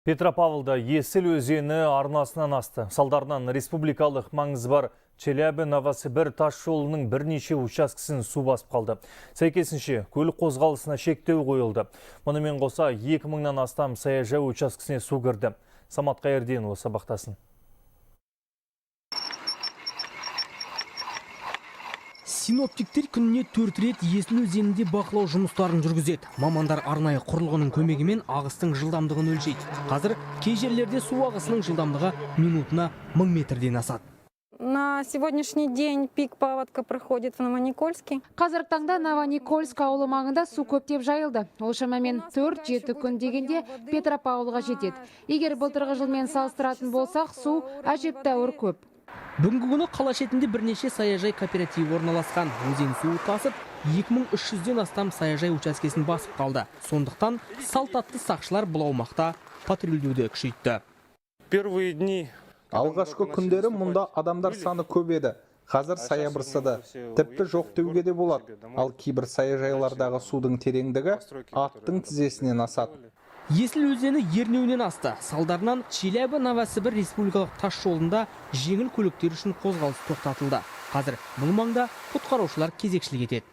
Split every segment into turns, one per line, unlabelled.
Петропавлда Есіл өзені арнасынан асты. Салдарынан республикалық маңызы бар Челябі-Новосібір тас жолының бірнеше учаскесін су басып қалды. Сәйкесінше, көлік қозғалысына шектеу қойылды. Мұнымен қоса 2000-нан астам саяжай учаскесіне су кірді. Самат Қайырденұлы сабақтасын.
Синоптиктер күніне 4 рет Есіл өзенінде бақылау жұмыстарын жүргізеді. Мамандар арнайы құрылғының көмегімен ағыстың жылдамдығын өлшейді. Қазір кей жерлерде су ағысының жылдамдығы минутына 1000 метрден асады.
На сегодняшний день пик паводка проходит в Новоникольске.
Қазіргі таңда Новоникольск ауылы маңында су көптеп жайылды. Ол шамамен 4-7 күн дегенде Петропавлға жетеді. Егер былтырғы жылмен салыстыратын болсақ, су әжептәуір көп.
Бүгінгі күні қала шетінде бірнеше саяжай кооперативі орналасқан. Өзен суы тасып, 2300-ден астам саяжай учаскесін басып қалды. Сондықтан салтатты сақшылар бұл аумақта патрульдеуді күшейтті.
Первые дни
алғашқы күндері мұнда адамдар саны көп еді. Қазір саябырсыды. Тіпті жоқ деуге де болады. Ал кейбір саяжайлардағы судың тереңдігі аттың тізесінен асады.
Есіл өзені ернеуінен асты. Салдарынан Челябі-Новосібір республикалық тас жолында жеңіл көліктер үшін қозғалыс тоқтатылды. Қазір бұл маңда құтқарушылар кезекшілік етеді.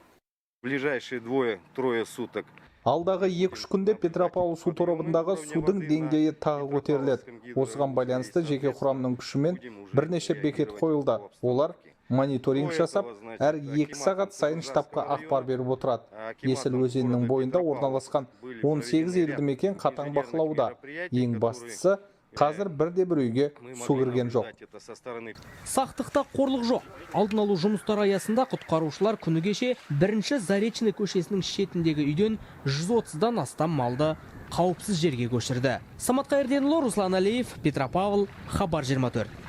ближайшие 2-3 суток
Алдағы 2-3 күнде Петропавл су торабындағы судың деңгейі тағы көтеріледі. Осыған байланысты жеке құрамның күшімен бірнеше бекет қойылды. Олар мониторинг жасап, әр 2 сағат сайын штабқа ақпар беріп отырады. Есіл өзенінің бойында орналасқан 18 елді мекен қатаң бақылауда. Ең бастысы, қазір бірде-бір үйге су кірген жоқ.
Сақтықта қорлық жоқ. Алдын алу жұмыстары аясында құтқарушылар күні кеше 1-ші Заречный көшесінің шетіндегі үйден 130-дан астам малды қауіпсіз жерге көшірді. Самат Қайырденұлы, Руслан Алиев, Петропавл, Хабар 24.